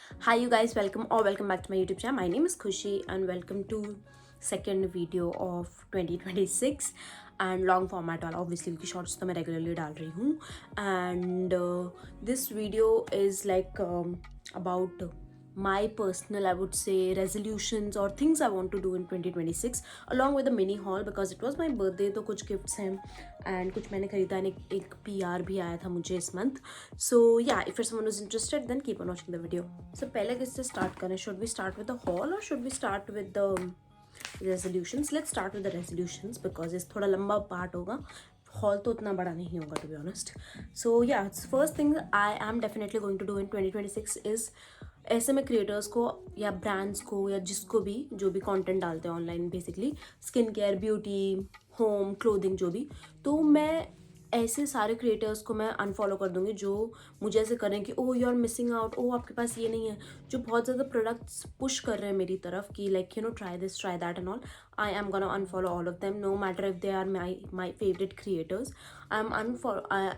Hi you guys, welcome or welcome back to my YouTube channel. My name is Khushi and welcome to second video of 2026 and long format वाला obviously क्योंकि shorts तो मैं regularly डाल रही हूँ and this video is like about my personal, I would say, resolutions or things I want to do in 2026 along with a mini haul because it was my birthday. तो कुछ gifts हैं and कुछ मैंने खरीदा and एक PR भी आया था मुझे इस month. So yeah if someone is interested then keep on watching the video. So पहले किससे स्टार्ट करें? Should we start with the haul और should we start with the resolutions? Let's start with the resolutions because इस थोड़ा लंबा part होगा. Hall तो उतना बड़ा नहीं होगा to be honest. So yeah first thing I am definitely going to do in 2026 is ऐसे में क्रिएटर्स को या ब्रांड्स को या जिसको भी जो भी कंटेंट डालते हैं online basically skin care, beauty, home, clothing जो भी, तो मैं ऐसे सारे क्रिएटर्स को मैं अनफॉलो कर दूंगी जो मुझे ऐसे करें कि oh you are missing out, oh आपके पास ये नहीं है, जो बहुत ज़्यादा प्रोडक्ट्स पुश कर रहे हैं मेरी तरफ कि like you know try this try that and all. I am gonna unfollow all of them no matter if they are my favourite creators. I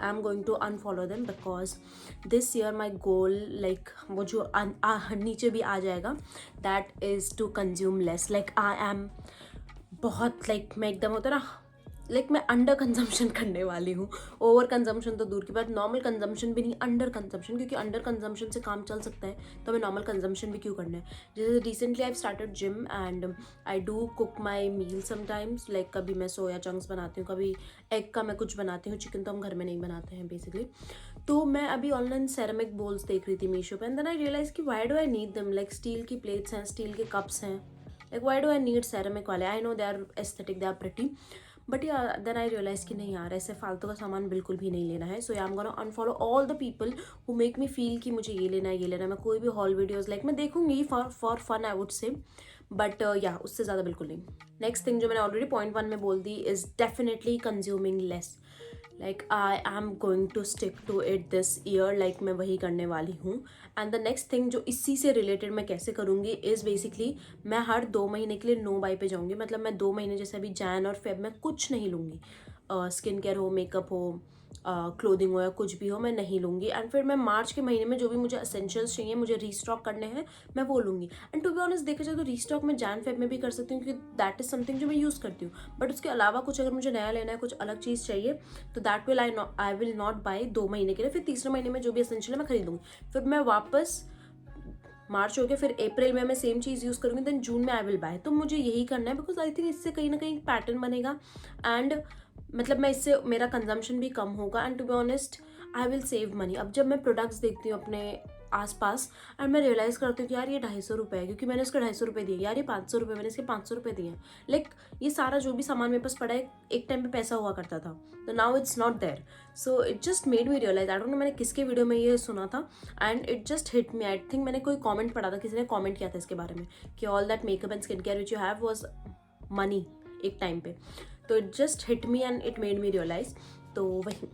am going to unfollow them because this year my goal like वो जो नीचे भी आ जाएगा that is to consume less. Like I am बहुत like मैं एकदम होता है ना लाइक मैं अंडर कंजम्पशन करने वाली हूँ. ओवर कंजम्पशन तो दूर की बात, नॉर्मल कंजम्पशन भी नहीं, अंडर कंजम्पशन, क्योंकि अंडर कंजम्पशन से काम चल सकता है तो हमें नॉर्मल कंजम्पशन भी क्यों करना है. जैसे recently I started gym and I do cook my meal sometimes. Like कभी मैं सोया चंक्स बनाती हूँ, कभी एग का मैं कुछ बनाती हूँ. चिकन तो हम घर में नहीं बनाते हैं बेसिकली. तो मैं अभी ऑनलाइन सेरेमिक बोल्स देख रही थी मीशो पे एंड देन आई रियलाइज कि why do I need them. Like steel की प्लेट्स हैं, स्टील के कप्स हैं, like why do I need ceramic वाले. I know they are aesthetic, they are pretty, but yeah then I realise कि नहीं यार ऐसे फालतू का सामान बिल्कुल भी नहीं लेना है. So I am gonna unfollow all the people who make me feel कि मुझे ये लेना है, ये लेना है. मैं कोई भी हॉल वीडियोज़ लाइक मैं देखूंगी for fun I would say, but या उससे ज़्यादा बिल्कुल नहीं. नेक्स्ट थिंग जो मैंने ऑलरेडी पॉइंट 1 में बोल दी is definitely consuming less. Like I am going to stick to it this year. Like मैं वही करने वाली हूँ. एंड द नेक्स्ट थिंग जो इसी से रिलेटेड मैं कैसे करूँगी इज़ बेसिकली मैं हर 2 महीने के लिए नो बाई पे जाऊँगी. मतलब मैं 2 महीने जैसे अभी जैन और फेब में कुछ नहीं लूँगी. स्किन केयर हो, मेकअप हो, क्लोथिंग हो या कुछ भी हो, मैं नहीं लूँगी. एंड फिर मैं मार्च के महीने में जो भी मुझे एसेंशियल्स चाहिए, मुझे रीस्टॉक करने हैं, मैं वो लूँगी. एंड टू बी ऑनेस्ट देखा जाए तो रीस्टॉक मैं जैन फेब में भी कर सकती हूँ क्योंकि दैट इज़ समथिंग जो मैं यूज़ करती हूँ. बट उसके अलावा कुछ अगर मुझे नया लेना है, कुछ अलग चीज़ चाहिए, तो that will I will not by 2 महीने के लिए. फिर तीसरे महीने में जो भी एसेंशियल है मैं खरीद लूँगी. फिर मैं वापस मार्च हो गया, फिर अप्रैल में मैं सेम चीज़ यूज़ करूँगी, देन जून में आई विल बाय. तो मुझे यही करना है बिकॉज आई थिंक इससे कहीं ना कहीं पैटर्न बनेगा एंड मतलब मैं इससे मेरा कंजम्पशन भी कम होगा. And to be honest I will save money. अब जब मैं प्रोडक्ट्स देखती हूँ अपने आसपास एंड मैं रियलाइज़ करती हूँ कि यार ये 250 रुपये है क्योंकि मैंने इसके 250 रुपये दिए, यार ये 500 रुपये मैंने इसके 500 रुपये दिए. लाइक ये सारा जो भी सामान मेरे पास पड़ा है एक टाइम पे पैसा हुआ करता था, तो now it's not there. So it just made me realise. I don't know मैंने किसके वीडियो में ये सुना था and it just hit me. I think मैंने कोई कॉमेंट पढ़ा था, किसी ने कॉमेंट किया था इसके बारे में कि all that makeup and skin care which you have was money एक टाइम पे. तो it just hit me and it made me realise. तो वही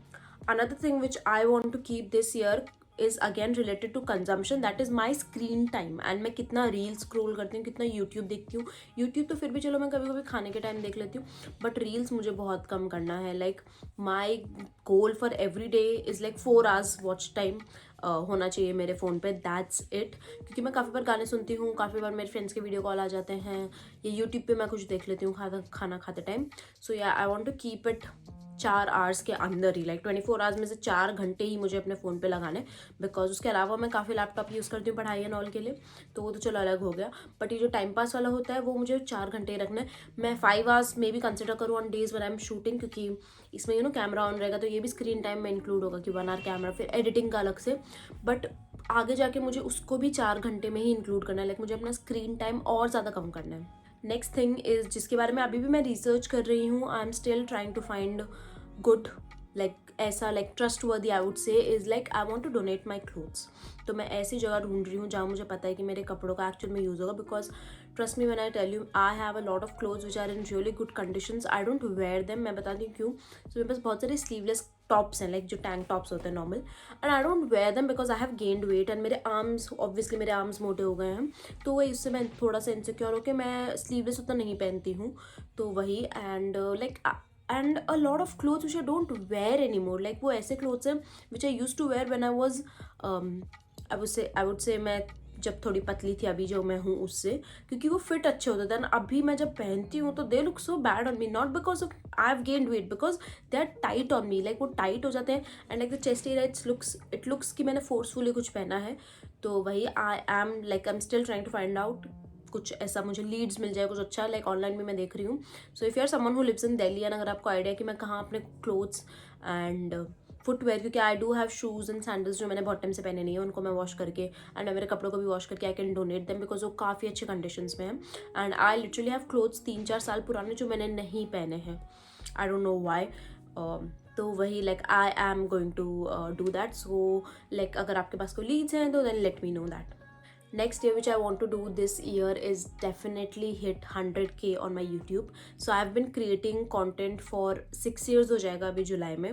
another thing which I want to keep this year is again related to consumption, that is my screen time. and मैं कितना reel scroll करती हूँ, कितना YouTube देखती हूँ. YouTube तो फिर भी चलो मैं कभी कभी खाने के टाइम देख लेती हूँ, बट रील्स मुझे बहुत कम करना है. Like my goal for every day is like 4 hours watch time होना चाहिए मेरे फ़ोन पे. That's it. क्योंकि मैं काफ़ी बार गाने सुनती हूँ, काफ़ी बार मेरे फ्रेंड्स के वीडियो कॉल आ जाते हैं, या यूट्यूब पे मैं कुछ देख लेती हूँ खाना खाते टाइम. सो या I want to keep it 4 hours के अंदर ही. लाइक 24 hours में से 4 घंटे ही मुझे अपने फ़ोन पे लगाने. बिकॉज उसके अलावा मैं काफ़ी लैपटॉप यूज़ करती हूँ पढ़ाई एंड ऑल के लिए, तो वो तो चलो अलग हो गया. बट ये जो टाइम पास वाला होता है वो मुझे 4 घंटे ही रखना है. मैं 5 hours में भी कंसिडर करूँ on days one I am shooting, क्योंकि इसमें कैमरा ऑन रहेगा तो ये भी स्क्रीन टाइम में इंक्लूड होगा कि 1 hour कैमरा, फिर एडिटिंग का अलग से. बट आगे जाके मुझे उसको भी 4 घंटे में ही इंक्लूड करना है. लाइक मुझे अपना स्क्रीन टाइम और ज़्यादा कम करना है. नेक्स्ट थिंग इज़ जिसके बारे में अभी भी मैं रिसर्च कर रही हूँ, I am still trying to find good like ऐसा like trustworthy I would say is like I want to donate my clothes. तो मैं ऐसी जगह ढूंढ रही हूँ जहाँ मुझे पता है कि मेरे कपड़ों का एक्चुअल में यूज़ होगा. Because trust me when I tell you I have a lot of clothes which are in really good conditions. I don't wear them. मैं बताती हूँ क्यों. सो मेरे पास बहुत सारे स्लीवलेस टॉप्स हैं, लाइक जो टैंक टॉप्स होते हैं normal, and I don't wear them because I have gained weight and मेरे आर्म्स ऑब्वियसली मेरे आर्म्स मोटे हो गए हैं. तो वही उससे मैं थोड़ा सा इनसिक्योर होकर मैं स्लीवलेस उतना नहीं पहनती हूँ. तो वही and like and a lot of clothes which I don't wear anymore. like वो ऐसे clothes हैं which I used to wear when I was I would say मैं जब थोड़ी पतली थी, अभी जो मैं हूँ उससे, क्योंकि वो फिट अच्छे होते थे। अभी मैं जब पहनती हूँ तो they look so bad on me, not because of I have gained weight, because they are tight on me, like वो टाइट हो जाते हैं and like the chest area it looks कि मैंने फोर्सफुली कुछ पहना है। तो वही I am still trying to find out कुछ ऐसा मुझे लीड्स मिल जाए, कुछ अच्छा, लाइक ऑनलाइन भी मैं देख रही हूँ। So if you are someone who lives in Delhi and अगर आपको आइडिया कि मैं कहाँ अपने क्लोथ्स एंड फुटवेयर, क्योंकि I do have shoes and sandals जो मैंने बहुत टाइम से पहने नहीं है, उनको मैं वॉश करके एंड मेरे कपड़ों को भी वॉश करके I can donate them, because वो काफ़ी अच्छे कंडीशंस में हैं। And I literally have clothes 3-4 साल पुराने जो मैंने नहीं पहने हैं, आई डोंट नो वाई। तो वही like I am going to do that. So like अगर आपके पास कोई लीड्स हैं तो then let me know that. Next year which I want to do this year is definitely hit 100K on my YouTube. So I've been creating content for 6 years हो जाएगा अभी जुलाई में,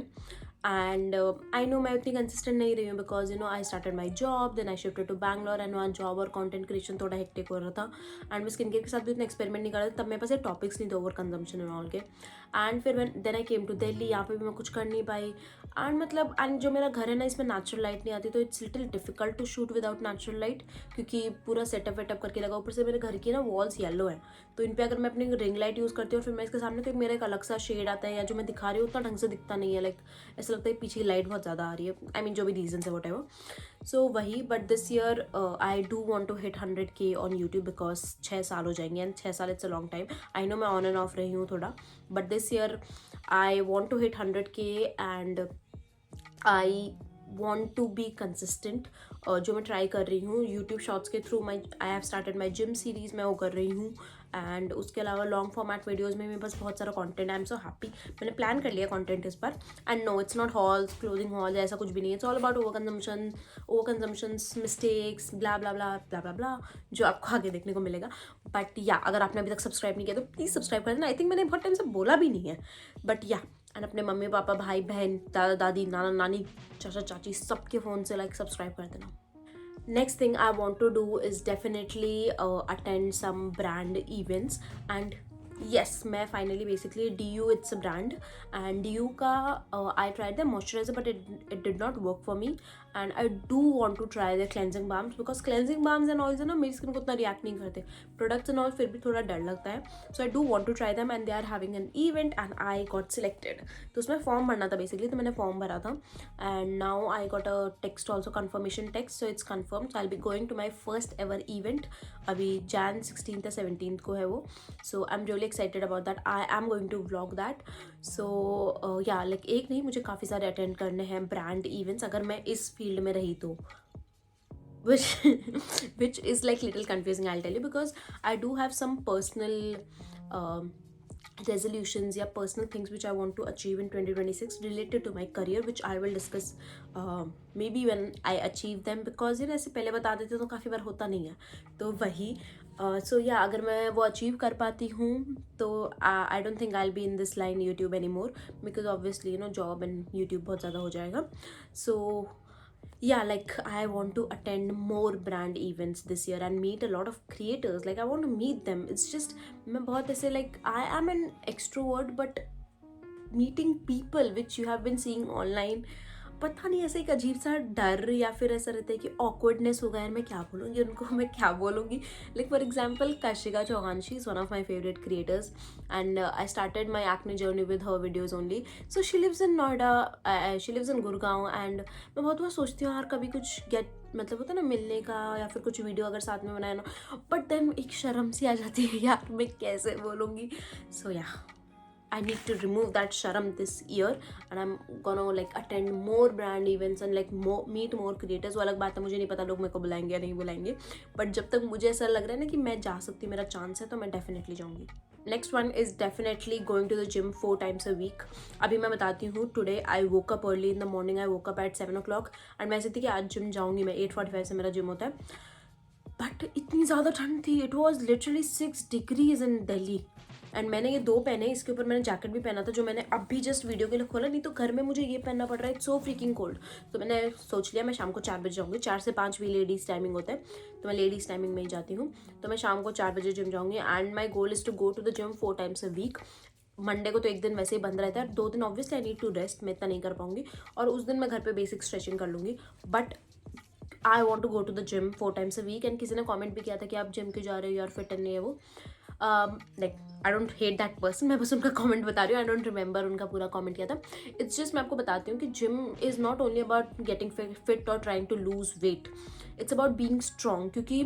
एंड आई नो मैं उतनी consistent नहीं रही हूँ, because you know I started my job, then I shifted to Bangalore and वहाँ जॉब और कंटेंट क्रिएशन थोड़ा हेक्टिक हो रहा था, एंड मैं स्किन केयर के साथ भी उतना एक्सपेरिमेंट नहीं कर रहा था, तब मेरे पास ये टॉपिक्स नहीं थे ओवर कंजम्पशन एंड ऑल के। एंड फिर then I came to Delhi, यहाँ पे भी मैं कुछ कर नहीं पाई। एंड मतलब एंड जो मेरा घर है ना, इसमें नेचुरल लाइट नहीं आती, तो it's little difficult to shoot without natural light, क्योंकि पूरा सेटअप वेटअप करके लगा। ऊपर से मेरे घर की ना वॉल्स येलो है, तो इन पर अगर मैं अपनी रिंग लाइट यूज़ करती हूँ फिर मैं इसके सामने, तो मेरा एक अलग सा शेड आता है, या जो मैं दिखा रही हूँ उतना ढंग से दिखता नहीं है, लाइक ऐसा लगता है पीछे की लाइट बहुत ज़्यादा आ रही है। आई मीन जो भी रीजन है वट एवर। सो वही, but this year I do want to hit 100K on YouTube, because 6 साल हो जाएंगे एंड 6 साल it's a long time. I know मैं ऑन एंड ऑफ रही हूँ थोड़ा, but this year I want to hit 100K and I want to be consistent. जो मैं ट्राई कर रही हूँ यूट्यूब शॉर्ट्स के through, I have started my gym series, मैं वो कर रही हूँ। एंड उसके अलावा लॉन्ग फॉर्मेट वीडियोज़ में मेरे पास बहुत सारा content, I am so happy. मैंने प्लान कर लिया कंटेंट इस बार, and no it's not hauls, clothing haul, ऐसा कुछ भी नहीं है। It's all about over consumptions, mistakes, blah blah blah blah blah blah, जो आपको आगे देखने को मिलेगा। बट या अगर आपने अभी तक सब्सक्राइब नहीं किया तो प्लीज़ सब्सक्राइब कर देना। आई थिंक मैंने बहुत टाइम से बोला भी नहीं है, बट या एंड अपने मम्मी पापा, भाई बहन, दादा दादी, नाना नानी, चाचा चाची, सबके फ़ोन से लाइक सब्सक्राइब कर देना। Next thing I want to do is definitely attend some brand events, and yes, मैं finally basically DU, it's a brand, and DU का I tried the moisturizer but it did not work for me, and I do want to try the cleansing balms, because cleansing balms and oils है ना, मेरी skin को उतना react नहीं करते, products and all फिर भी थोड़ा डर लगता है। So I do want to try them, and they are having an event and I got selected. तो उसमें फॉर्म भरना था बेसिकली, तो मैंने फॉर्म भरा था, and now I got a text also, confirmation text, so it's confirm. So I will be going to my first ever event, अभी Jan 16 या 17 को है वो। So I am really excited about that, I am going to vlog that. So yeah like एक नहीं, मुझे काफ़ी सारे अटेंड करने हैं ब्रांड इवेंट्स, अगर मैं इस फील्ड में रही तो, which is like little confusing, I'll tell you, because I do have some personal resolutions या personal things which I want to achieve in 2026 related to my career, which I will discuss maybe when I achieve them, because ये ऐसे पहले बता देते तो काफ़ी बार होता नहीं है, तो वही। सो या अगर मैं वो अचीव कर पाती हूँ तो I don't think I will be in this line YouTube any more, because obviously you know job and YouTube बहुत ज़्यादा हो जाएगा। सो yeah, like I want to attend more brand events this year and meet a lot of creators, like I want to meet them. It's just मैं बहुत ऐसे like I am an extrovert, but meeting people which you have been seeing online, पता नहीं ऐसे एक अजीब सा डर या फिर ऐसा रहता है कि ऑकवर्डनेस होगा यार, मैं क्या बोलूँगी उनको, मैं क्या बोलूँगी। Like for example Kashika Chauhan, she is one of my favourite creators, and I started my acne journey with her videos only. So she lives in Noida, she lives in Gurgaon, and मैं बहुत बार सोचती हूँ यार कभी कुछ गेट, मतलब होता है ना मिलने का, या फिर कुछ वीडियो अगर साथ में बनाया ना, बट देन एक शर्म सी आ जाती है यार, मैं कैसे बोलूँगी। सो या I need to remove that sharam this year, and I'm gonna like attend more brand events and like meet more creators। वो अलग बात है, मुझे नहीं पता लोग मेरे को बुलाएंगे या नहीं बुलाएंगे, बट जब तक मुझे ऐसा लग रहा है ना कि मैं जा सकती, मेरा चांस है, तो मैं डेफिनेटली जाऊँगी। Next one is definitely going to the gym 4 times a week। अभी मैं बताती हूँ, today I woke up early in the morning, I woke up at 7 o'clock, and मैं ऐसी थी कि आज जिम जाऊँगी मैं, 8:45 से मेरा जिम होता है, बट इतनी ज़्यादा ठंड थी, it was literally 6 degrees in Delhi, and मैंने ये 2 पहने, इसके ऊपर मैंने जैकेट भी पहना था जो मैंने अभी जस्ट वीडियो के लिए खोला, नहीं तो घर में मुझे ये पहनना पड़ रहा है, इट्स सो फ्रीकिंग कोल्ड। तो मैंने सोच लिया मैं शाम को 4 बजे जाऊँगी, 4 से 5 भी लेडीज़ टाइमिंग होता है, तो मैं लेडीज़ टाइमिंग में ही जाती हूँ, तो मैं शाम को 4 बजे जिम जाऊँगी, and my goal is to go to the gym 4 times a week। Monday को तो एक दिन वैसे ही बंद रहता है, 2 दिन obviously I need to rest, मैं इतना नहीं कर पाऊँगी, और उस दिन मैं घर पे बेसिक स्ट्रेचिंग कर लूँगी, but I want to go to the gym 4 times a week, and किसी ने कॉमेंट भी किया था कि आप जिम क्यों जा रहे हो, यार फिट नहीं है वो. Like I don't hate that person, मैं बस उनका कमेंट बता रही हूँ. आई डोंट रिमेंबर उनका पूरा कमेंट किया था. इट्स जस्ट मैं आपको बताती हूँ कि gym is not only about getting fit और trying to lose weight, it's about being strong. क्योंकि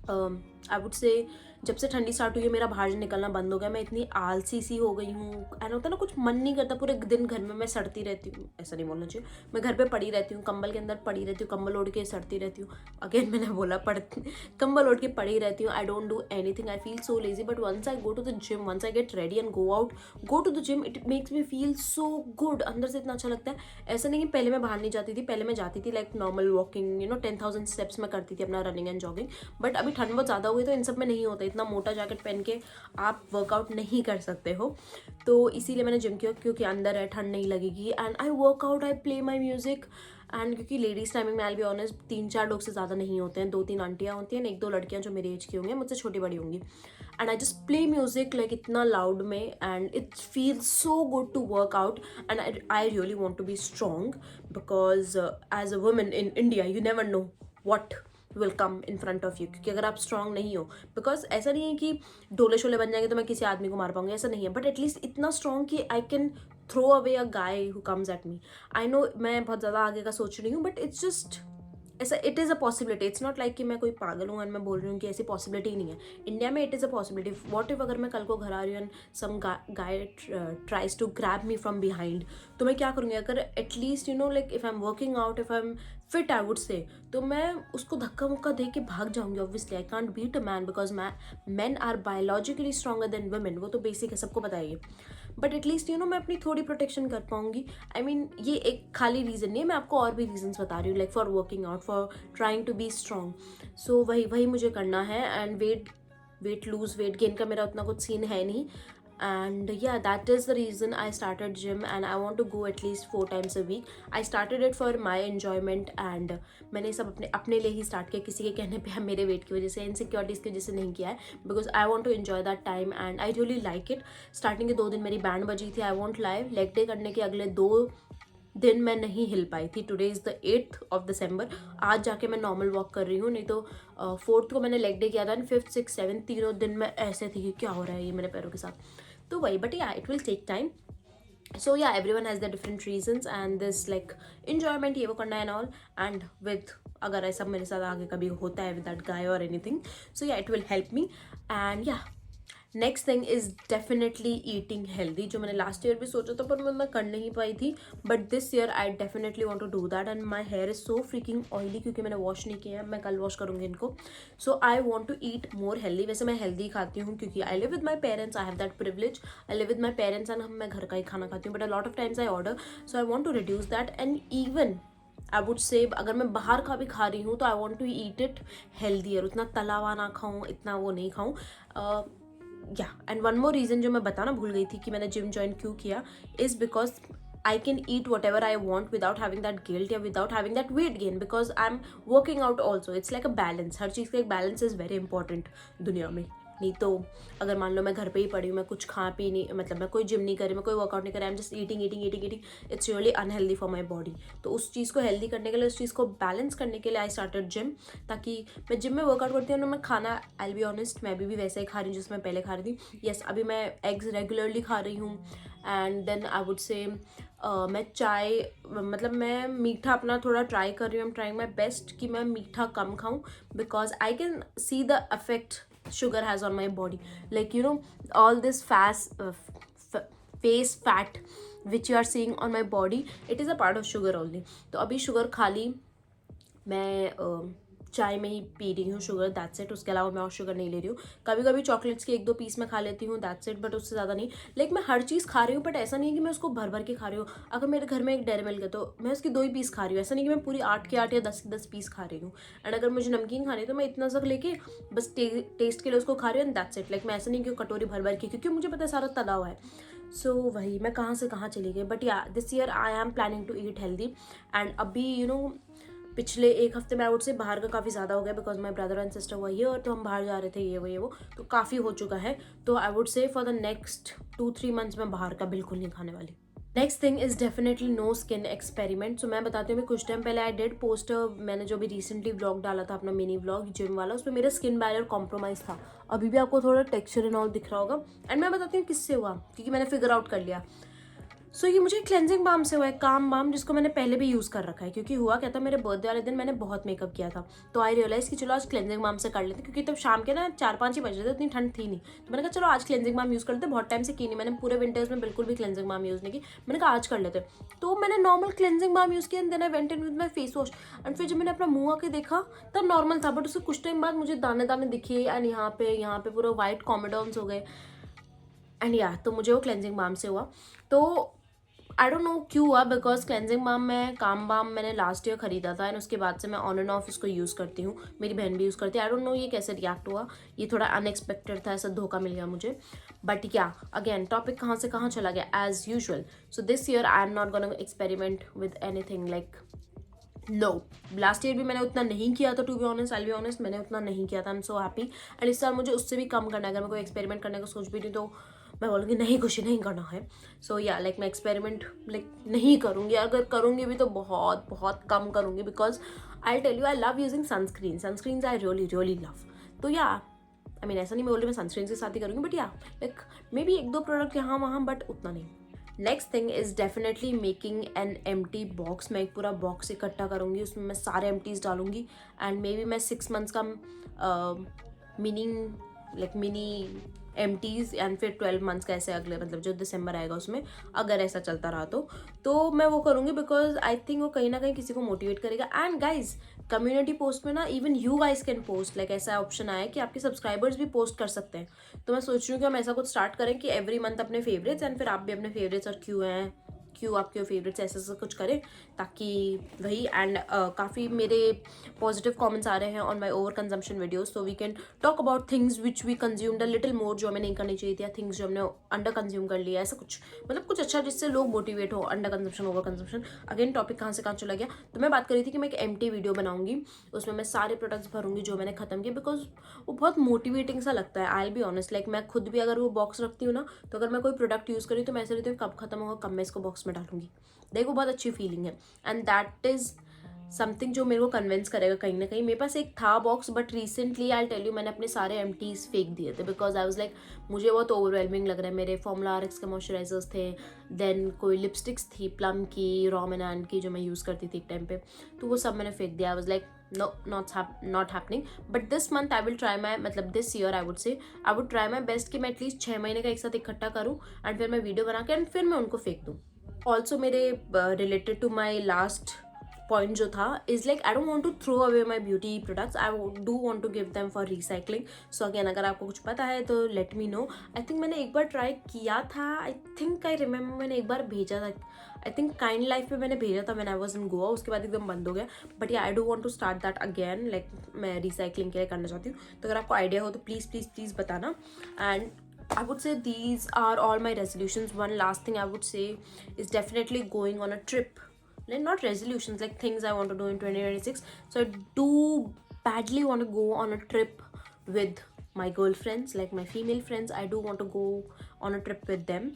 आई वुड से जब से ठंडी स्टार्ट हुई है मेरा बाहर निकलना बंद हो गया. मैं इतनी आलसी सी हो गई हूँ, एंड होता है ना कुछ मन नहीं करता, पूरे दिन घर में मैं सड़ती रहती हूँ. ऐसा नहीं बोलना चाहिए, मैं घर पे पड़ी रहती हूँ, कंबल के अंदर पड़ी रहती हूँ, कंबल ओढ़ के सड़ती रहती हूँ. अगेन मैंने बोला कंबल ओढ़ के पड़ी रहती हूँ. I don't do anything, I feel so lazy. But once I go to the gym, once I get ready and go to the gym, it makes me feel so good. अंदर से इतना अच्छा लगता है. ऐसा नहीं कि पहले मैं बाहर नहीं जाती थी, पहले मैं जाती थी लाइक नॉर्मल वॉकिंग, 10,000 स्टेप्स मैं करती थी अपना रनिंग एंड जॉगिंग. बट अभी ठंड बहुत ज़्यादा हो गई तो इन सब में नहीं होता. इतना मोटा जैकेट पहन के आप वर्कआउट नहीं कर सकते हो. तो इसीलिए मैंने जिम किया, क्योंकि अंदर है, ठंड नहीं लगेगी. And I workout, I play my music. And क्योंकि लेडीज़ टाइमिंग में आई बी ऑनेस्ट 3-4 लोग से ज़्यादा नहीं होते हैं. 2-3 आंटियाँ होती हैं, 1-2 लड़कियाँ जो मेरी एज की होंगी, मुझसे छोटी बड़ी होंगी. And I just play music like इतना लाउड में, and it feels so good to work out. And I really want to be strong because as a woman in India you never know what will come in front of you. क्योंकि अगर आप strong नहीं हो, because ऐसा नहीं है कि डोले शोले बन जाएंगे तो मैं किसी आदमी को मार पाऊंगी, ऐसा नहीं है. बट एटलीस्ट इतना स्ट्रॉन्ग कि I can throw away a guy who comes at me. I know मैं बहुत ज़्यादा आगे का सोच रही हूँ, बट इट्स जस्ट ऐसा, it is a possibility. It's not like कि मैं कोई पागल हूँ एंड मैं बोल रही हूँ कि ऐसी पॉसिबिलिटी नहीं है. इंडिया में it is a possibility. What if अगर मैं कल को घर आ रही हूँ and some guy tries to grab me from behind, तो मैं क्या करूँगी? अगर at least like if I am working out, if I am fit I would say, तो मैं उसको धक्का मुक्का दे के भाग जाऊंगी. Obviously I can't beat a man because man are biologically stronger than women. वो तो बेसिक है, सबको बताइए. बट एटलीस्ट मैं अपनी थोड़ी प्रोटेक्शन कर पाऊंगी. आई मीन ये एक खाली रीज़न नहीं है, मैं आपको और भी रीजन्स बता रही हूँ, like for working out, for trying to be strong. So वही मुझे करना है. And weight lose weight gain का मेरा उतना कुछ सीन है नहीं. And yeah, that is the reason I started gym, and I want to go at least 4 times a week. I started it for my enjoyment, and मैंने सब अपने लिए ही स्टार्ट किया. किसी के कहने पे या मेरे वेट की वजह से, इनसिक्योरिटीज़ की वजह से नहीं किया है. Because I want to enjoy that time and I really like it. Starting के 2 दिन मेरी बैंड बजी थी. I want live. Leg day करने के अगले 2 दिन मैं नहीं हिल पाई थी. Today is the 8th of December. आज जाके मैं नॉर्मल वॉक कर रही हूँ. नहीं तो 4th को मैंने लेग डे किया था, एंड 5th 6th 7th तीनों दिन मैं ऐसे थी कि क्या हो रहा है ये मेरे पैरों के साथ. तो वही, बट या it will take time. So या everyone has the different reasons and this like enjoyment ये वो करना है एंड ऑल. एंड विद अगर ऐसा मेरे साथ आगे कभी होता है विद दैट गाय और anything, so yeah it will help me. And yeah next thing is definitely eating healthy, जो मैंने लास्ट ईयर भी सोचा था पर मैं कर नहीं पाई थी. But this year I definitely want to do that. And my hair is so freaking oily क्योंकि मैंने वॉश नहीं किया है. मैं कल वॉश करूँगी इनको. So I want to eat more healthy. वैसे मैं हेल्दी खाती हूँ क्योंकि I live with my parents. I have that privilege. I live with my parents and मैं घर का ही खाना खाती हूँ. But a lot of times I order. So I want to reduce that. And even I would say अगर मैं बाहर का भी खा रही हूँ तो I want to eat it healthier. उतना तला हुआ ना खाऊँ, इतना वो नहीं खाऊँ. या एंड वन मोर रीज़न जो मैं बताना भूल गई थी कि मैंने जिम ज्वाइन क्यों किया, is because I can eat whatever I want without having that guilt या without having that weight gain because I'm working out also. It's like a balance. हर चीज़ का एक balance is very important दुनिया में. नहीं तो अगर मान लो मैं घर पे ही पड़ी हूँ, मैं कुछ खा पी नहीं, मतलब मैं कोई जिम नहीं करी, मैं कोई वर्कआउट नहीं करी, I am just eating, it's really unhealthy for my body. तो उस चीज़ को हेल्दी करने के लिए, उस चीज़ को बैलेंस करने के लिए आई स्टार्टेड जिम. ताकि मैं जिम में वर्कआउट करती हूँ ना, मैं खाना आई बी ऑनेस्ट मैं भी वैसे ही खा रही हूँ जैसे मैं पहले खा रही थी. येस, अभी मैं एग्स रेगुलरली खा रही हूँ. एंड देन आई वुड से मैं चाय, मतलब मैं मीठा अपना थोड़ा ट्राई कर रही हूँ. I am trying my best कि मैं मीठा कम खाऊँ because I can see the affect sugar has on my body, like all this face fat which you are seeing on my body, it is a part of sugar only. तो अभी sugar खा ली मैं, चाय में ही P रही हूँ sugar, that's it. उसके अलावा मैं और शुगर नहीं ले रही हूँ. कभी कभी चॉकलेट्स के 1-2 पीस मैं खा लेती हूँ, दैट्स इट. बट उससे ज़्यादा नहीं. लाइक मैं हर चीज़ खा रही हूँ बट ऐसा नहीं है कि मैं उसको भर भर के खा रही हूँ. अगर मेरे घर में एक डेयरी मिल्क है तो मैं उसकी 2 ही पीस खा रही हूँ. ऐसा नहीं कि मैं पूरी 8 के 8 या 10 के 10 पीस खा रही हूँ. एंड अगर मुझे नमकीन खानी है तो मैं इतना सा लेके बस टेस्ट के लिए उसको खा रही हूँ एंड दैट्स इट. लाइक मैं ऐसा नहीं कि कटोरी भर भर के, क्योंकि मुझे पता है सारा तला हुआ है. सो वही मैं कहाँ से कहाँ चली गई. बट या this year I am planning to eat healthy. And अभी पिछले 1 हफ्ते में आई वुड से बाहर का काफ़ी ज़्यादा हो गया because my brother and sister हुआ ये, और तो हम बाहर जा रहे थे ये वो तो काफ़ी हो चुका है. तो I would say for the next 2-3 months मैं बाहर का बिल्कुल नहीं खाने वाली. Next thing is definitely no skin experiment. So मैं बताती हूँ, मैं कुछ टाइम पहले आई डेड पोस्ट, मैंने जो भी रिसेंटली व्लॉग डाला था अपना मिनी व्लॉग जिम वाला, उसमें मेरा स्किन बैरियर कॉम्प्रोमाइज़ था। अभी भी आपको थोड़ा टेक्सचर एंड ऑल दिख रहा होगा। एंड मैं बताती हूँ किससे हुआ, क्योंकि मैंने फिगर आउट कर लिया। सो ये मुझे क्लेंजिंग बाम से हुआ है, काम बाम, जिसको मैंने पहले भी यूज़ कर रखा है। क्योंकि हुआ क्या था, मेरे बर्थडे वाले दिन मैंने बहुत मेकअप किया था, तो आई रियलाइज़ कि चलो आज क्लेंजिंग बाम से कर लेते, क्योंकि तब शाम के ना 4-5 ही बज रहे थे, उतनी ठंड थी नहीं। तो मैंने कहा चलो आज क्लेंजिंग बाम यूज़ कर लेते, बहुत टाइम से की नहीं मैंने, पूरे विंटर्स में बिल्कुल भी क्लेंजिंग बाम यूज़ नहीं की। मैंने कहा आज कर लेते। तो मैंने नॉर्मल क्लेंजिंग बाम यूज़ किया, and then I went in with my face wash. And फिर जब मैंने अपना मुँह आके देखा तब नॉर्मल था, बट उससे कुछ टाइम बाद मुझे दाने दाने दिखे, एंड यहाँ पे पूरा वाइट कॉमेडॉन्स हो गए। एंड या तो मुझे वो क्लेंजिंग बाम से हुआ। तो आई डोंट नो क्यों हुआ, बिकॉज क्लेंजिंग बाम में काम बाम मैंने लास्ट ईयर खरीदा था, एंड उसके बाद से मैं ऑन एंड ऑफ इसको यूज़ करती हूँ। मेरी बहन भी यूज़ करती है। आई डोंट नो ये कैसे रिएक्ट हुआ, ये थोड़ा अनएक्सपेक्टेड था, ऐसा धोखा मिल गया मुझे। बट क्या अगेन टॉपिक कहाँ से कहाँ चला गया as usual. So this year I am not gonna experiment with anything like no. Last year भी मैंने उतना नहीं किया था, to be honest, I be honest, मैंने उतना नहीं किया था। I am so happy. And इस साल मुझे उससे भी कम करना है। अगर मैं कोई एक्सपेरिमेंट करने का सोच भी रही तो मैं बोलूँगी नहीं, कुछ नहीं करना है। सो या लाइक मैं एक्सपेरिमेंट लाइक नहीं करूँगी, अगर करूँगी भी तो बहुत बहुत कम करूँगी, because I tell you I love using sunscreen I really really love. तो या आई मीन ऐसा नहीं मैं बोल रही मैं सनस्क्रीन के साथ ही करूँगी, बट या लाइक मे बी 1-2 प्रोडक्ट यहाँ वहाँ, बट उतना नहीं। Next thing is definitely making an empty box. मैं एक पूरा बॉक्स इकट्ठा करूँगी, उसमें मैं सारे एम्प्टीज डालूंगी, एंड मे बी मैं 6 मंथ्स का मिनी एम्प्टीज, एंड फिर 12 मंथ्स का ऐसे अगले, मतलब जो दिसंबर आएगा उसमें, अगर ऐसा चलता रहा तो मैं वो करूँगी, बिकॉज आई थिंक वो कहीं ना कहीं किसी को मोटिवेट करेगा। एंड गाइज कम्युनिटी पोस्ट में ना even you guys can post, like ऐसा ऑप्शन आया है कि आपके सब्सक्राइबर्स भी पोस्ट कर सकते हैं। तो मैं सोच रही हूँ कि हम ऐसा कुछ स्टार्ट करें कि एवरी मंथ अपने फेवरेट्स, एंड फिर आप भी अपने फेवरेट्स और क्यों आपके फेवरेट्स ऐसा कुछ करें, ताकि वही। एंड काफ़ी मेरे पॉजिटिव कमेंट्स आ रहे हैं on my over consumption videos, तो we can talk about things which we consumed a little more, जो हमें नहीं करनी चाहिए थी, या थिंग्स जो हमने अंडर कंज्यूम कर लिया, ऐसा कुछ, मतलब कुछ अच्छा जिससे लोग मोटिवेट हो। Under consumption, over consumption, again topic कहाँ से कहाँ चला गया। तो मैं बात कर रही थी कि मैं एक एम्प्टी वीडियो बनाऊंगी, उसमें मैं सारे प्रोडक्ट्स भरूंगी जो मैंने खत्म किए, बिकॉज वो बहुत मोटिवेटिंग सा लगता है। आई बी ऑनेस्ट, लाइक मैं खुद भी अगर वो बॉक्स रखती हूँ ना, तो अगर मैं कोई प्रोडक्ट यूज़ करी तो मैं ऐसे रहती हूँ कब खत्म होगा, कब मैं इसको बॉक्स में डालूंगी। देखो बहुत अच्छी फीलिंग है, एंड दैट इज़ समथिंग जो मेरे को कन्विंस करेगा कहीं ना कहीं। मेरे पास एक था box, but recently I tell you मैंने अपने सारे एम्प्टीज फेंक दिए थे, बिकॉज आई वाज लाइक मुझे बहुत ओवरवेलमिंग लग रहा है। मेरे फॉर्मूला RX के मॉइस्चराइजर्स थे, देन कोई लिपस्टिक्स थी प्लम की, रॉम एंड एंड की, जो मैं यूज़ करती थी एक टाइम पे, तो वो सब मैंने फेंक दिया। I was like no, not happening. But this month I will try my, मतलब this year I would try my best कि मैं एटलीस्ट 6 महीने का एक साथ इकट्ठा करूँ, एंड फिर मैं वीडियो बना के एंड फिर मैं उनको फेंक दूँ। ऑल्सो मेरे related to my last point जो था is like I don't want to throw away my beauty products, I do want to give them for recycling. So again अगर आपको कुछ पता है तो let me know. I think मैंने एक बार ट्राई किया था, आई थिंक आई रिमेम्बर मैंने एक बार भेजा था, आई थिंक काइंड लाइफ में मैंने भेजा था, मैंने आई वॉज इन गोवा, उसके बाद एकदम बंद हो गया। बट या I do want to start that again, like मैं रिसाइकलिंग के लिए करना चाहती हूँ। तो अगर आपको आइडिया हो तो प्लीज़ प्लीज़ प्लीज़ बताना। And I would say these are all my resolutions. One last thing I would say is definitely going on a trip. Like not resolutions, like things I want to do in 2026. So I do badly want to go on a trip with my girlfriends, like my female friends. I do want to go on a trip with them.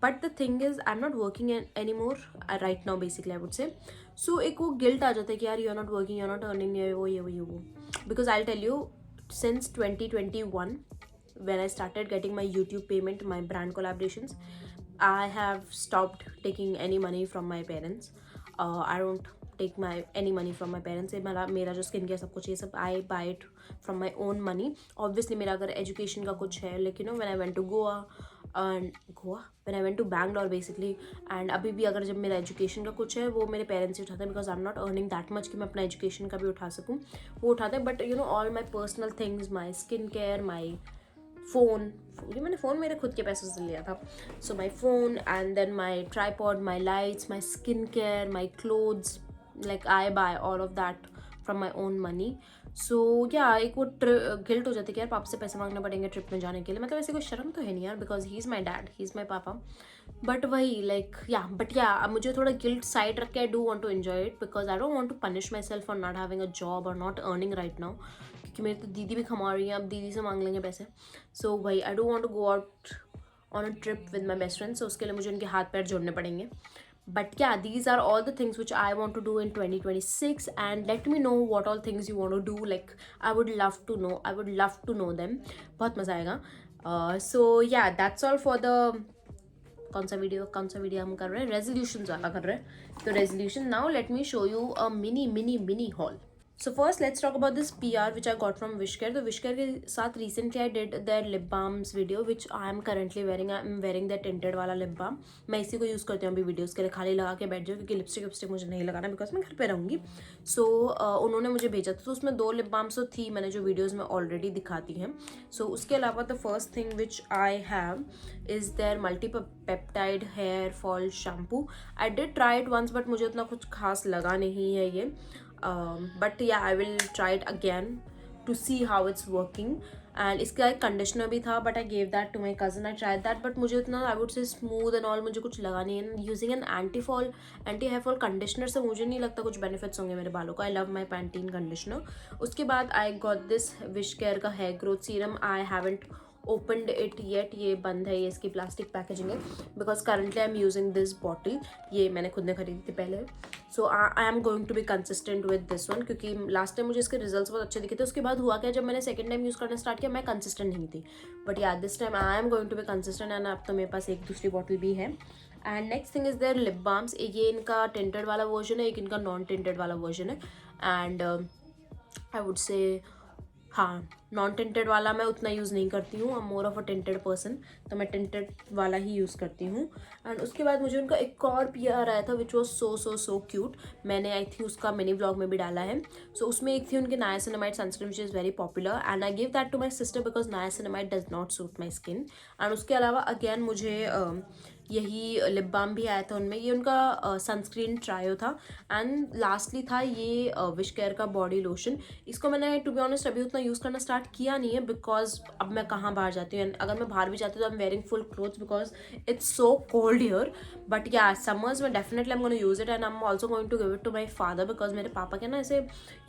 But the thing is, I'm not working anymore right now, basically, I would say. So एक वो guilt आ जाता है कि यार you're not working, you're not earning, ये वो. Because I'll tell you, since 2021, when I started getting my YouTube payment, my brand collaborations, I have stopped taking any money from my parents. I don't take any money from my parents. मेरा जो skin care सब कुछ ये सब I buy it from my own money. Obviously मेरा अगर education का कुछ है, like you know when I went to when I went to Bangalore basically, and अभी भी अगर जब मेरा एजुकेशन का कुछ है वो मेरे पेरेंट्स ही उठाते हैं, because I am not earning that much कि मैं अपना एजुकेशन का भी उठा सकूँ, वो उठाते हैं। But you know all my personal things, my skin care, my phone, ये मैंने फ़ोन मेरे खुद के पैसों से लिया था। So my phone, and then my tripod, my lights, my skin care, my clothes, like I buy all of that from my own money. So yeah एक वो गिल्ट हो जाती है कि यार पापा से पैसे मांगने पड़ेंगे ट्रिप में जाने के लिए। मतलब ऐसे कोई शर्म तो है नहीं यार, because he is my dad, he is my पापा। बट वही लाइक या मुझे थोड़ा गिल्ट साइड रख के I do want to enjoy it, because I don't want to punish myself for not having a job और not earning right now, क्योंकि मेरी तो दीदी भी कमा रही है, अब दीदी से मांग लेंगे पैसे। सो वही I don't want to go out on a trip with my best friend, so उसके लिए मुझे उनके हाथ पैर जोड़ने पड़ेंगे. But yeah, these are all the things which I want to do in 2026, and let me know what all things you want to do. Like, I would love to know. I would love to know them. बहुत मज़ा आएगा. So yeah, that's all for the कौन सा video हम कर रहे हैं, resolutions वाला कर रहे हैं. तो resolution, now let me show you a mini hall. So first let's talk about this PR which I got from Wishcare. तो Wishcare के साथ recently I did their lip balms video which I am currently wearing. I am wearing their tinted वाला lip balm. मैं इसी को use करती हूँ अभी वीडियोज़ के लिए, खाली लगा के बैठ जाओ क्योंकि लिपस्टिक मुझे नहीं लगाना बिकॉज मैं घर पे रहूँगी. सो उन्होंने मुझे भेजा था, तो उसमें 2 लिप बाम्स तो थी मैंने जो वीडियोज़ में ऑलरेडी दिखाती हैं. सो उसके अलावा the first thing which I have is their multi peptide hair fall shampoo. I did try it once but मुझे उतना कुछ खास लगा नहीं है ये. But yeah, I will try it again to see how it's working. And इसका एक कंडीशनर भी था but I gave that to my cousin. I tried that but मुझे उतना I would say smooth and all मुझे कुछ लगा नहीं है. Using an anti hair fall conditioner से मुझे नहीं लगता कुछ benefits होंगे मेरे बालों को. I love my Pantene conditioner. उसके बाद I got this Wishcare का hair growth serum. I haven't opened it yet. ये बंद है, ये इसकी प्लास्टिक पैकेजिंग है because currently I am using this bottle. ये मैंने खुद ने खरीदी थी पहले. So I am going to be consistent with this one क्योंकि लास्ट टाइम मुझे इसके रिजल्ट्स बहुत अच्छे दिखे थे. उसके बाद हुआ क्या, जब मैंने सेकंड टाइम यूज़ करना स्टार्ट किया मैं कंसिस्टेंट नहीं थी. बट या this time I am going to be consistent and अब तो मेरे पास एक दूसरी बॉटल भी है. And next thing is their lip balms. ये इनका टिंटेड वाला वर्जन है, एक इनका नॉन टिंटेड वाला वर्जन है. एंड आई वुड से हाँ, नॉन टिंटेड वाला मैं उतना यूज़ नहीं करती हूँ. I am more of a tinted person, तो मैं टिंटेड वाला ही यूज़ करती हूँ. एंड उसके बाद मुझे उनका एक और PR आया था विच वॉज सो क्यूट. मैंने आई थिंक उसका मिनी व्लॉग में भी डाला है. सो उसमें एक थी उनके niacinamide sunscreen which is very popular and I give that to my sister because niacinamide does not suit my skin. And उसके अलावा अगेन मुझे यही लिप बाम भी आया था उनमें. ये उनका सनस्क्रीन ट्रायो था. एंड लास्टली था ये विशकेयर का बॉडी लोशन. इसको मैंने टू बी ऑनेस्ट अभी उतना यूज़ करना स्टार्ट किया नहीं है बिकॉज अब मैं कहाँ बाहर जाती हूँ. अगर मैं बाहर भी जाती हूँ तो I am wearing full clothes because it's so cold here. But या समर्स में definitely I am going to use it and I am also going to give it to my father because मेरे पापा के ना ऐसे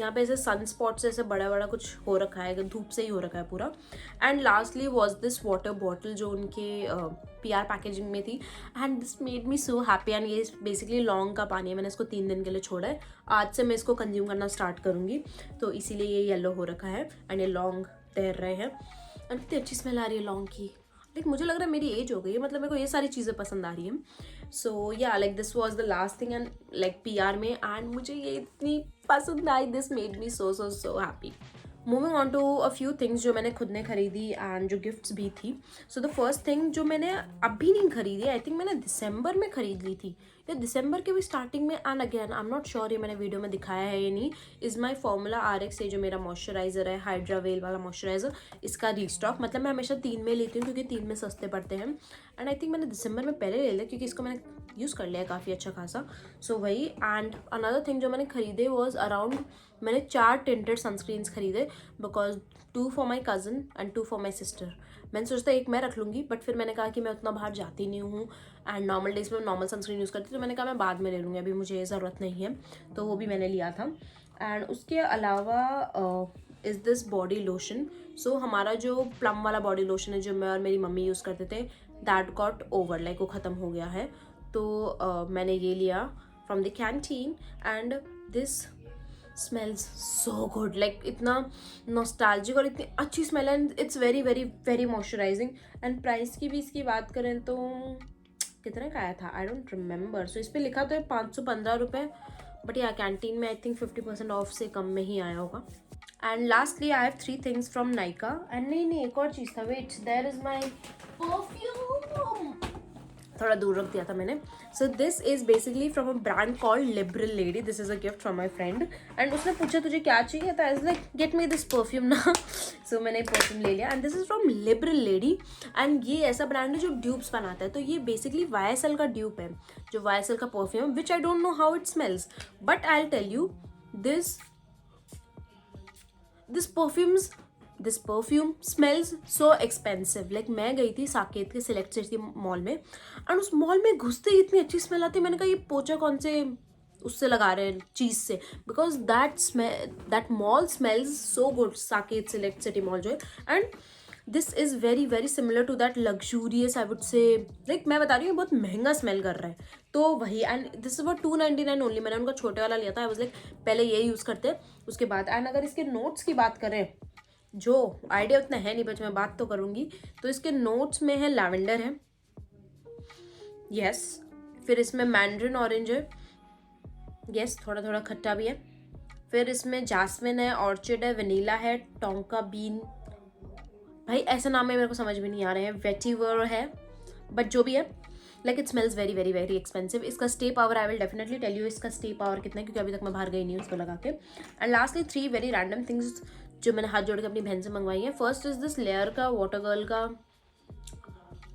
यहाँ पे ऐसे सन स्पॉट से ऐसे बड़ा कुछ हो रखा है, धूप से ही हो रखा है पूरा. And lastly was this water bottle जो उनके PR पैकेजिंग में थी. And this made me so happy. And ये बेसिकली लौंग का पानी है, मैंने इसको 3 दिन के लिए छोड़ा है. आज से मैं इसको कंज्यूम करना स्टार्ट करूँगी तो इसीलिए ये येलो हो रखा है. एंड ये लौंग तैर रहे हैं एंड कितनी अच्छी स्मेल आ रही है लौंग की. लाइक मुझे लग रहा है मेरी एज हो गई है, मतलब मेरे को ये सारी चीज़ें पसंद आ रही हैं. So yeah like this was the last thing and like PR में. एंड मुझे ये इतनी पसंद आई. This made me so happy. Moving on to a few things जो मैंने खुद ने खरीदी एंड जो गिफ्ट्स भी थी. सो द फर्स्ट थिंग जो मैंने अभी नहीं खरीदी, आई थिंक मैंने दिसंबर में खरीद ली थी या दिसंबर के भी स्टार्टिंग में. And again I am not sure ये मैंने वीडियो में दिखाया है या नहीं. इज़ माई फॉर्मूला RX जो मेरा मॉइस्चराइज़र है, हाइड्रा वेल वाला मॉइस्चराइज़र. इसका रीस्टॉक, मतलब मैं हमेशा 3 में लेती हूँ क्योंकि 3 में सस्ते पड़ते हैं. एंड आई थिंक मैंने दिसंबर में पहले ले लिया क्योंकि इसको मैंने यूज़ कर लिया काफ़ी अच्छा खासा. सो वही. एंड अनदर थिंग जो मैंने खरीदे वॉज अराउंड, मैंने 4 टिंटेड सनस्क्रीन्स खरीदे because 2 for my cousin and 2 for my sister. मैंने सोचता एक मैं रख लूँगी बट फिर मैंने कहा कि मैं उतना बाहर जाती नहीं हूँ एंड नॉर्मल डेज में नॉर्मल सनस्क्रीन यूज़ करती, तो मैंने कहा मैं बाद में ले लूँगी, अभी मुझे ज़रूरत नहीं है. तो वो भी मैंने लिया था. एंड उसके अलावा इज़ दिस बॉडी लोशन. सो हमारा जो प्लम वाला बॉडी लोशन है जो मैं और मेरी मम्मी यूज़ करते थे, दैट गॉट ओवर, लाइक वो ख़त्म हो गया है. तो मैंने ये लिया from the canteen and this smells so good. Like इतना नॉस्टैल्जिक और इतनी अच्छी smell and it's very moisturising. And price की भी इसकी बात करें तो कितने का आया था आई डोंट रिमेंबर. सो इस पर लिखा तो है 515 रुपये बट या कैंटीन में आई थिंक 50% ऑफ से कम में ही आया होगा. And lastly I have 3 things from Nykaa. And नहीं एक और चीज़ था, wait, there is my perfume. थोड़ा दूर रख दिया था मैंने. So this is basically from a brand called liberal lady. This is a gift from my friend. And उसने पूछा तुझे क्या चाहिए था, is like get me this perfume ना. सो मैंने परफ्यूम ले लिया. And this is from liberal lady. And ये ऐसा ब्रांड है जो ड्यूब्स बनाता है. तो ये बेसिकली YSL का ड्यूब है, जो YSL का perfume, which I don't know how it smells but I will tell you this perfume smells so expensive. Like मैं गई थी साकेत के सिलेक्ट सिटी मॉल में एंड उस मॉल में घुसते ही इतनी अच्छी स्मेल आती. मैंने कहा ये पोचा कौन से उससे लगा रहे हैं चीज़ से, because that mall smells so good. Saket select city mall जो है. And this is very very similar to that luxurious, I would say, like मैं बता रही हूँ बहुत महंगा स्मेल कर रहा है, तो वही। And this is for 299 only. मैंने उनका छोटे वाला लिया था, आई वाज लाइक पहले ये यूज़ करते हैं उसके बाद। एंड अगर इसके नोट्स की बात करें, जो आइडिया उतना है नहीं बट मैं बात तो करूँगी, तो इसके नोट्स में है लैवेंडर है, यस, फिर इसमें मैंड्रिन ऑरेंज है, यस, थोड़ा थोड़ा खट्टा भी है, फिर इसमें जास्मिन है, ऑर्चिड है, वनीला है, टोंका बीन, भाई ऐसा नाम है मेरे को समझ में नहीं आ रहे हैं, वेटिवर है, बट जो भी है, like it smells very very very expensive. इसका stay power I will definitely tell you इसका स्टे पावर कितना है, क्योंकि अभी तक मैं बाहर गई नहीं हूँ उसको लगा के। And lastly 3 very random things जो मैंने हाथ जोड़ के अपनी बहन से मंगवाई है। फर्स्ट इज दिस लेयर का वाटर गर्ल का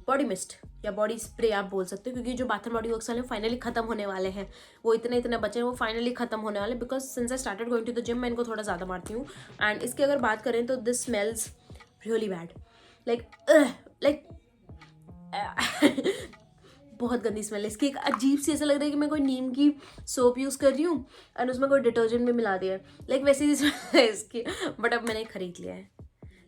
बॉडी मिस्ट या बॉडी स्प्रे आप बोल सकते हो, क्योंकि जो बाथ एंड बॉडी वर्क्स वाले फाइनली खत्म होने वाले हैं, वो इतने इतने बचे हैं, वो फाइनली खत्म होने वाले, because since I started going to the gym मैं इनको थोड़ा ज़्यादा मारती हूँ। एंड इसकी अगर बात करें तो this smells really bad, like बहुत गंदी स्मेल है इसकी। एक अजीब सी ऐसा लग रहा है कि मैं कोई नीम की सोप यूज़ कर रही हूँ एंड उसमें कोई डिटर्जेंट भी मिला दिया है, लाइक वैसी ही स्मेल है इसकी। बट अब मैंने खरीद लिया है,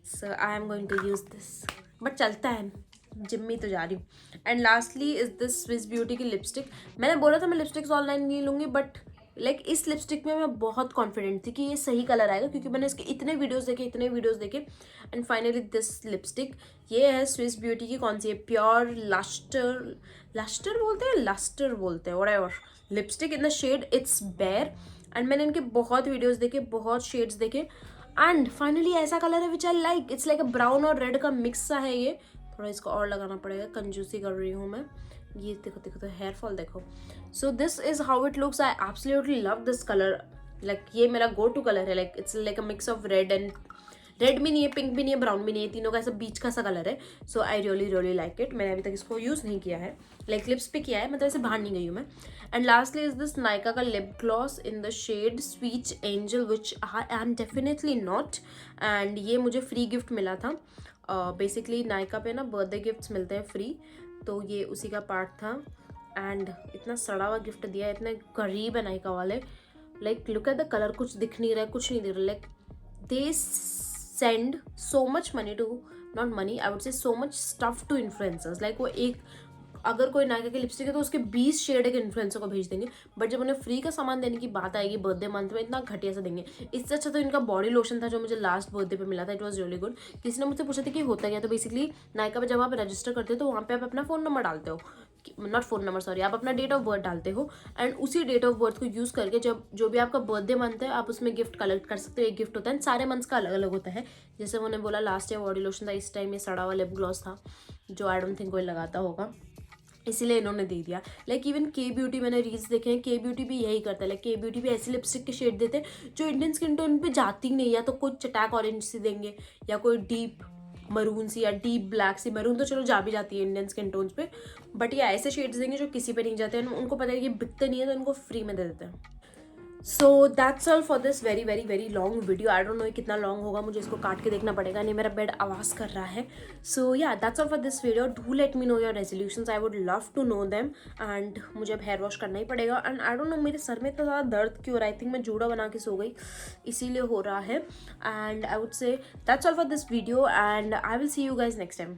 so I am going to use this, but चलता है, जिम में तो जा रही हूँ। And lastly is this Swiss Beauty की लिपस्टिक। मैंने बोला था मैं लिपस्टिक्स ऑनलाइन नहीं लूँगी, बट लाइक इस लिपस्टिक में मैं बहुत कॉन्फिडेंट थी कि ये सही कलर आएगा, क्योंकि मैंने इसके इतने वीडियोस देखे एंड फाइनली दिस लिपस्टिक, ये है स्विस ब्यूटी की, कौन सी है, प्योर लस्टर बोलते हैं whatever lipstick in the shade it's bare. And मैंने इनके बहुत वीडियोस देखे, बहुत शेड्स देखे, एंड फाइनली ऐसा कलर है which I like. It's like a brown और रेड का मिक्स सा है ये। थोड़ा इसको और लगाना पड़ेगा, कंजूसी कर रही हूँ मैं। ये देखो तो हेयर फॉल देखो। So this is how it looks. I absolutely love this colour, like ये मेरा गो टू कलर है। Like it's like a mix of red and red भी नहीं है, पिंक भी नहीं है, ब्राउन भी नहीं है, तीनों का ऐसा बीच का सा कलर है। So I really really like it. मैंने अभी तक इसको यूज़ नहीं किया है, लाइक लिप्स पे किया है, मतलब ऐसे बाहर नहीं गई हूँ मैं। And lastly is this Nykaa का lip gloss in the shade sweet angel, which I am definitely not. एंड ये मुझे फ्री गिफ्ट मिला था। बेसिकली नायका पे ना बर्थडे गिफ्ट्स मिलते हैं फ्री, तो ये उसी का पार्ट था। एंड इतना सड़ा हुआ गिफ्ट दिया है, इतने गरीब है नायका वाले। Like look at the colour, कुछ दिख नहीं रहा है, कुछ नहीं दिख रहा। Like they send so much money to, not money, I would say so much stuff to influencers. Like वो एक, अगर कोई नायका की लिपस्टिक है तो उसके 20 शेड एक इन्फ्लुएंसर को भेज देंगे, बट जब उन्हें फ्री का सामान देने की बात आएगी बर्थडे मंथ में, इतना घटिया सा देंगे। इससे अच्छा तो इनका बॉडी लोशन था जो मुझे लास्ट बर्थडे पे मिला था, इट वाज रियली गुड। किसी ने मुझसे पूछा था कि होता क्या, तो बेसिकली नायका पे जब आप रजिस्टर करते हो तो वहाँ पे आप अपना फ़ोन नंबर डालते हो, नॉट फ़ोन नंबर सॉरी, आप अपना डेट ऑफ बर्थ डालते हो, एंड उसी डेट ऑफ बर्थ को यूज़ करके जब जो भी आपका बर्थडे मंथ है आप उसमें गिफ्ट कलेक्ट कर सकते हो। एक गिफ्ट होता है, सारे मंथ्स का अलग अलग होता है। जैसे उन्होंने बोला लास्ट ईयर बॉडी लोशन था, इस टाइम ये सड़ा हुआ लिप ग्लॉस था जो आई डोंट थिंक कोई लगाता होगा, इसीलिए इन्होंने दे दिया। लाइक इवन के ब्यूटी, मैंने रील्स देखे हैं, के ब्यूटी भी यही करता है। लाइक के ब्यूटी भी ऐसी लिपस्टिक के शेड देते हैं जो इंडियन स्किन टोन पे जाती नहीं, या तो कोई चटैक ऑरेंज सी देंगे या कोई डीप मरून सी या डीप ब्लैक सी। मरून तो चलो जा भी जाती है इंडियन स्किन टोन्स पे, बट ये ऐसे शेड्स देंगे जो किसी पे नहीं जाते हैं। उनको पता है कि बिकते नहीं है तो इनको फ्री में दे देते हैं। So that's all for this very very very long video. I don't no कितना लॉन्ग होगा, मुझे इसको काट के देखना पड़ेगा, नहीं मेरा बेड आवाज़ कर रहा है। So ya that's all for this video. Do let me know your resolutions, I would love to know them. And मुझे अब हेयर वॉश करना ही पड़ेगा। एंड आई डोंट नो मेरे सर में इतना ज़्यादा दर्द क्यों हो रहा है, आई थिंक मैं जूड़ा बना के सो गई इसीलिए हो रहा है। एंड आई वुड से that's all for this video and I will see you guys next time.